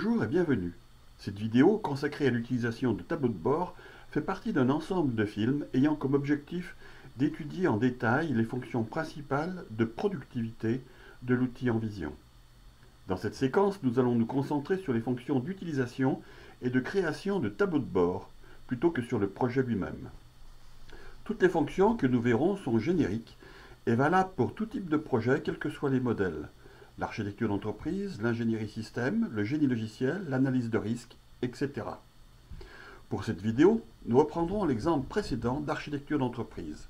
Bonjour et bienvenue. Cette vidéo, consacrée à l'utilisation de tableaux de bord, fait partie d'un ensemble de films ayant comme objectif d'étudier en détail les fonctions principales de productivité de l'outil Envision. Dans cette séquence, nous allons nous concentrer sur les fonctions d'utilisation et de création de tableaux de bord, plutôt que sur le projet lui-même. Toutes les fonctions que nous verrons sont génériques et valables pour tout type de projet, quels que soient les modèles. L'architecture d'entreprise, l'ingénierie système, le génie logiciel, l'analyse de risque, etc. Pour cette vidéo, nous reprendrons l'exemple précédent d'architecture d'entreprise.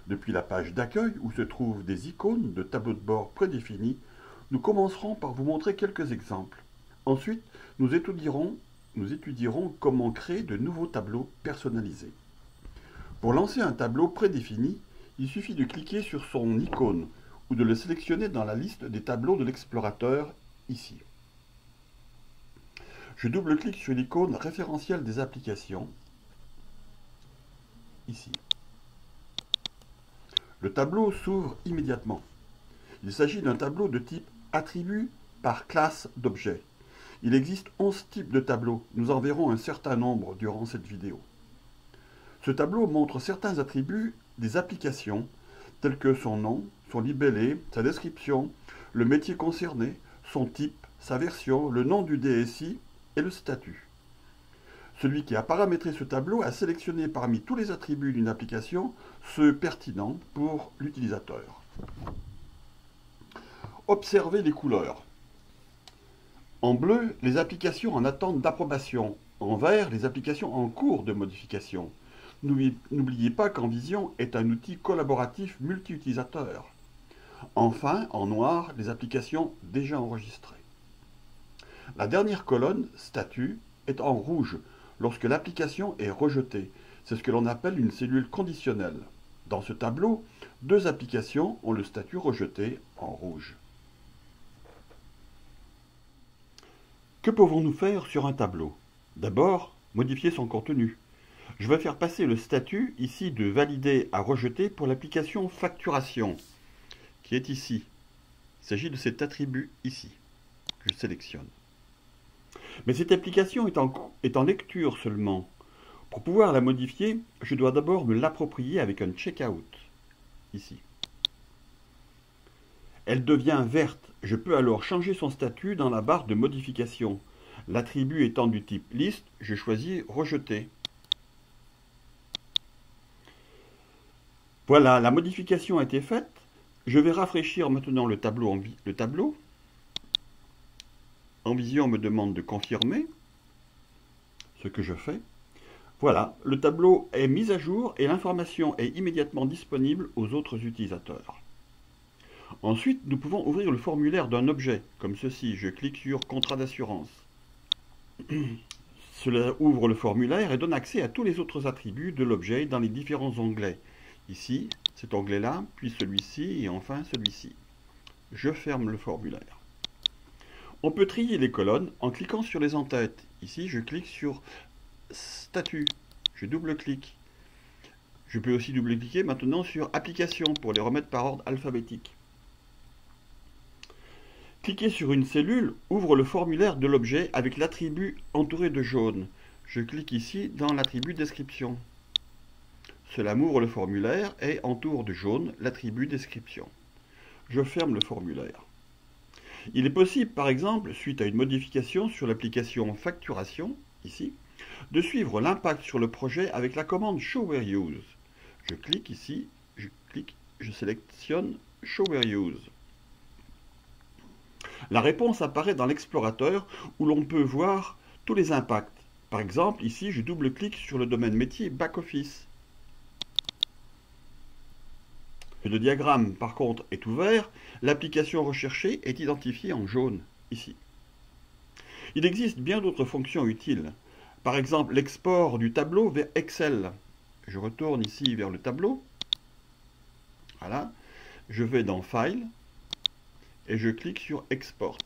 Depuis la page d'accueil où se trouvent des icônes de tableaux de bord prédéfinis, nous commencerons par vous montrer quelques exemples. Ensuite, nous étudierons comment créer de nouveaux tableaux personnalisés. Pour lancer un tableau prédéfini, il suffit de cliquer sur son icône ou de le sélectionner dans la liste des tableaux de l'explorateur, ici. Je double-clique sur l'icône référentiel des applications, ici. Le tableau s'ouvre immédiatement. Il s'agit d'un tableau de type attribut par classe d'objet. Il existe 11 types de tableaux. Nous en verrons un certain nombre durant cette vidéo. Ce tableau montre certains attributs des applications, tels que son nom, son libellé, sa description, le métier concerné, son type, sa version, le nom du DSI et le statut. Celui qui a paramétré ce tableau a sélectionné parmi tous les attributs d'une application ceux pertinents pour l'utilisateur. Observez les couleurs. En bleu, les applications en attente d'approbation. En vert, les applications en cours de modification. N'oubliez pas qu'Envision est un outil collaboratif multi-utilisateur. Enfin, en noir, les applications déjà enregistrées. La dernière colonne, statut, est en rouge lorsque l'application est rejetée. C'est ce que l'on appelle une cellule conditionnelle. Dans ce tableau, deux applications ont le statut rejeté en rouge. Que pouvons-nous faire sur un tableau? D'abord, modifier son contenu. Je vais faire passer le statut ici de valider à rejeter pour l'application facturation, qui est ici. Il s'agit de cet attribut ici, que je sélectionne. Mais cette application est en lecture seulement. Pour pouvoir la modifier, je dois d'abord me l'approprier avec un checkout, ici. Elle devient verte. Je peux alors changer son statut dans la barre de modification. L'attribut étant du type liste, je choisis rejeter. Voilà, la modification a été faite. Je vais rafraîchir maintenant le tableau. Envision me demande de confirmer, ce que je fais. Voilà, le tableau est mis à jour et l'information est immédiatement disponible aux autres utilisateurs. Ensuite, nous pouvons ouvrir le formulaire d'un objet, comme ceci. Je clique sur Contrat d'assurance. Cela ouvre le formulaire et donne accès à tous les autres attributs de l'objet dans les différents onglets. Ici, cet onglet-là, puis celui-ci et enfin celui-ci. Je ferme le formulaire. On peut trier les colonnes en cliquant sur les en-têtes. Ici, je clique sur Statut. Je double-clique. Je peux aussi double-cliquer maintenant sur Applications pour les remettre par ordre alphabétique. Cliquer sur une cellule ouvre le formulaire de l'objet avec l'attribut entouré de jaune. Je clique ici dans l'attribut Description. Cela m'ouvre le formulaire et entoure de jaune l'attribut Description. Je ferme le formulaire. Il est possible, par exemple, suite à une modification sur l'application Facturation, ici, de suivre l'impact sur le projet avec la commande Show Where Use. Je clique ici, je sélectionne Show Where Use. La réponse apparaît dans l'explorateur où l'on peut voir tous les impacts. Par exemple, ici, je double-clique sur le domaine métier Back-Office. Le diagramme, par contre, est ouvert. L'application recherchée est identifiée en jaune, ici. Il existe bien d'autres fonctions utiles. Par exemple, l'export du tableau vers Excel. Je retourne ici vers le tableau. Voilà. Je vais dans File et je clique sur Export.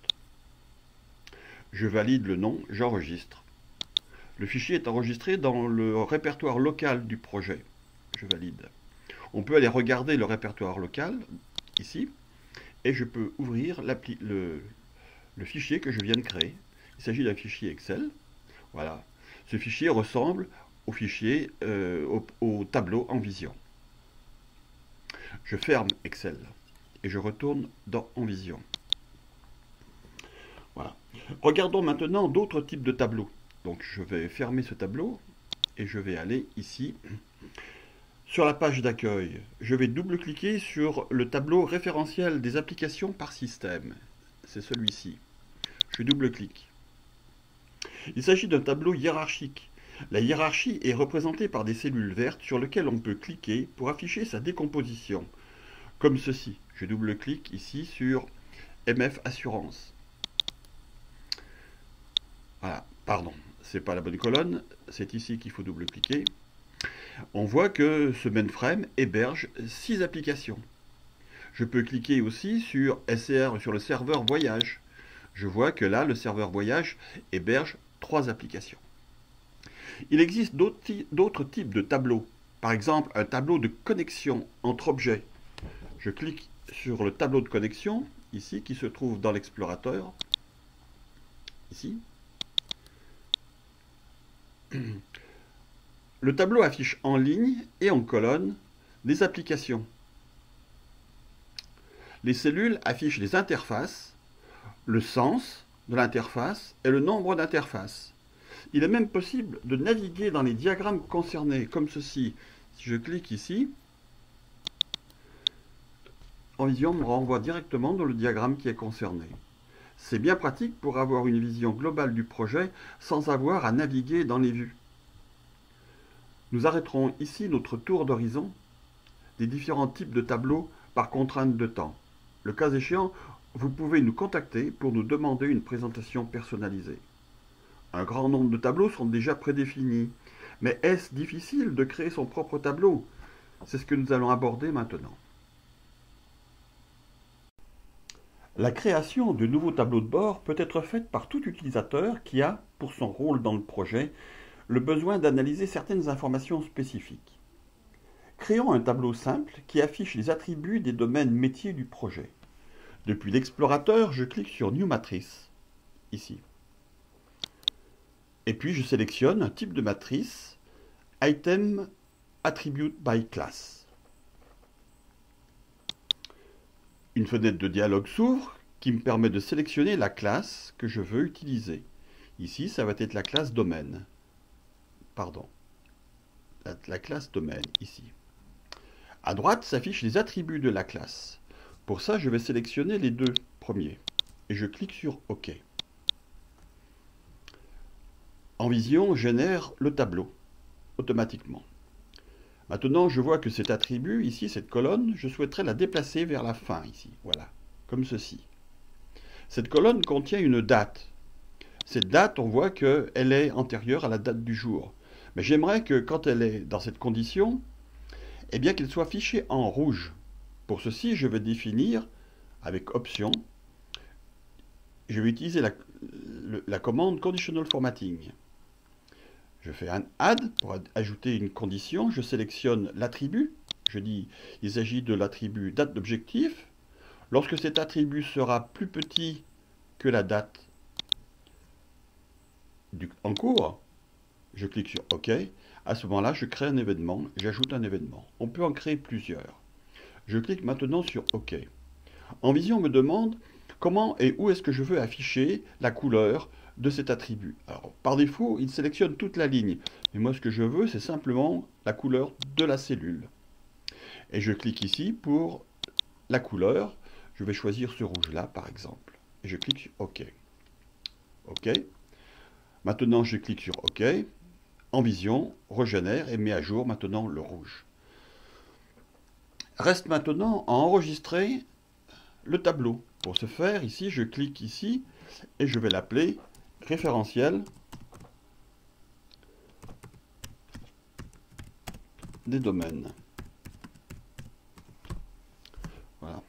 Je valide le nom, j'enregistre. Le fichier est enregistré dans le répertoire local du projet. Je valide. On peut aller regarder le répertoire local, ici, et je peux ouvrir le fichier que je viens de créer, Il s'agit d'un fichier Excel. Voilà. Ce fichier ressemble au fichier, au tableau en Vision. Je ferme Excel et je retourne dans En Vision. Voilà. Regardons maintenant d'autres types de tableaux. Donc je vais fermer ce tableau et je vais aller ici. Sur la page d'accueil, je vais double-cliquer sur le tableau référentiel des applications par système. C'est celui-ci. Je double-clique. Il s'agit d'un tableau hiérarchique. La hiérarchie est représentée par des cellules vertes sur lesquelles on peut cliquer pour afficher sa décomposition. Comme ceci. Je double-clique ici sur MF Assurance. Voilà, pardon, c'est pas la bonne colonne, c'est ici qu'il faut double-cliquer. On voit que ce mainframe héberge 6 applications. Je peux cliquer aussi sur SCR, sur le serveur voyage. Je vois que là, le serveur voyage héberge 3 applications. Il existe d'autres types de tableaux. Par exemple, un tableau de connexion entre objets. Je clique sur le tableau de connexion, ici, qui se trouve dans l'explorateur. Ici. Le tableau affiche en ligne et en colonne des applications. Les cellules affichent les interfaces, le sens de l'interface et le nombre d'interfaces. Il est même possible de naviguer dans les diagrammes concernés, comme ceci. Si je clique ici, En Vision me renvoie directement dans le diagramme qui est concerné. C'est bien pratique pour avoir une vision globale du projet sans avoir à naviguer dans les vues. Nous arrêterons ici notre tour d'horizon des différents types de tableaux par contrainte de temps. Le cas échéant, vous pouvez nous contacter pour nous demander une présentation personnalisée. Un grand nombre de tableaux sont déjà prédéfinis, mais est-ce difficile de créer son propre tableau? C'est ce que nous allons aborder maintenant. La création de nouveaux tableaux de bord peut être faite par tout utilisateur qui a, pour son rôle dans le projet, le besoin d'analyser certaines informations spécifiques. Créons un tableau simple qui affiche les attributs des domaines métiers du projet. Depuis l'explorateur, je clique sur New Matrice, ici. Et puis je sélectionne un type de matrice, Item Attribute by Class. Une fenêtre de dialogue s'ouvre qui me permet de sélectionner la classe que je veux utiliser. Ici, ça va être la classe domaine. Pardon. La classe domaine, ici. À droite s'affichent les attributs de la classe. Pour ça, je vais sélectionner les deux premiers. Et je clique sur OK. En Vision génère le tableau automatiquement. Maintenant, je vois que cet attribut, ici, cette colonne, je souhaiterais la déplacer vers la fin, ici. Voilà, comme ceci. Cette colonne contient une date. Cette date, on voit qu'elle est antérieure à la date du jour. Mais j'aimerais que, quand elle est dans cette condition, eh bien qu'elle soit fichée en rouge. Pour ceci, je vais définir, avec Option, je vais utiliser la commande Conditional Formatting. Je fais un add pour ajouter une condition. Je sélectionne l'attribut. Je dis il s'agit de l'attribut date d'objectif. Lorsque cet attribut sera plus petit que la date en cours, je clique sur OK. À ce moment-là, je crée un événement. J'ajoute un événement. On peut en créer plusieurs. Je clique maintenant sur OK. En Vision, on me demande comment et où est-ce que je veux afficher la couleur de cet attribut. Alors, par défaut, il sélectionne toute la ligne. Mais moi, ce que je veux, c'est simplement la couleur de la cellule. Et je clique ici pour la couleur. Je vais choisir ce rouge-là, par exemple. Et je clique sur OK. OK. Maintenant, je clique sur OK. En Vision, régénère et met à jour maintenant le rouge. Reste maintenant à enregistrer le tableau. Pour ce faire, ici, je clique ici et je vais l'appeler référentiel des domaines. Voilà.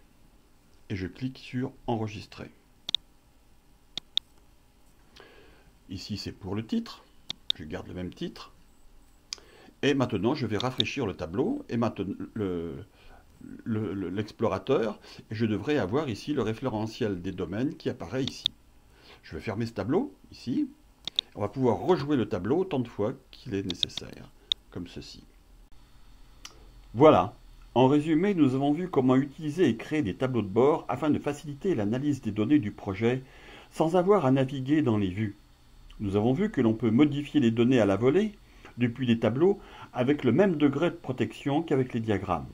Et je clique sur enregistrer. Ici, c'est pour le titre. Je garde le même titre. Et maintenant, je vais rafraîchir le tableau et maintenant l'explorateur. Et je devrais avoir ici le référentiel des domaines qui apparaît ici. Je vais fermer ce tableau, ici. On va pouvoir rejouer le tableau autant de fois qu'il est nécessaire, comme ceci. Voilà. En résumé, nous avons vu comment utiliser et créer des tableaux de bord afin de faciliter l'analyse des données du projet sans avoir à naviguer dans les vues. Nous avons vu que l'on peut modifier les données à la volée depuis les tableaux avec le même degré de protection qu'avec les diagrammes,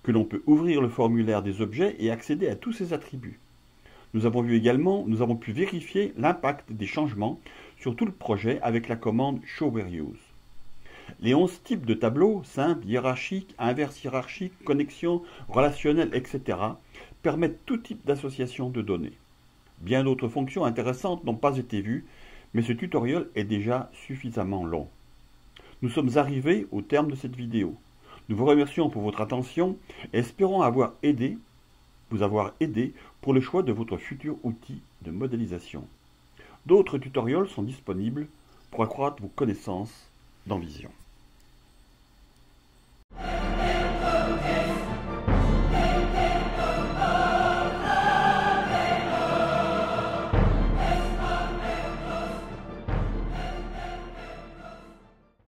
que l'on peut ouvrir le formulaire des objets et accéder à tous ses attributs. Nous avons pu vérifier l'impact des changements sur tout le projet avec la commande Show Where Use. Les 11 types de tableaux, simples, hiérarchiques, inverses hiérarchiques, connexions, relationnels, etc., permettent tout type d'association de données. Bien d'autres fonctions intéressantes n'ont pas été vues, mais ce tutoriel est déjà suffisamment long. Nous sommes arrivés au terme de cette vidéo. Nous vous remercions pour votre attention et espérons vous avoir aidé pour le choix de votre futur outil de modélisation. D'autres tutoriels sont disponibles pour accroître vos connaissances dans Vision.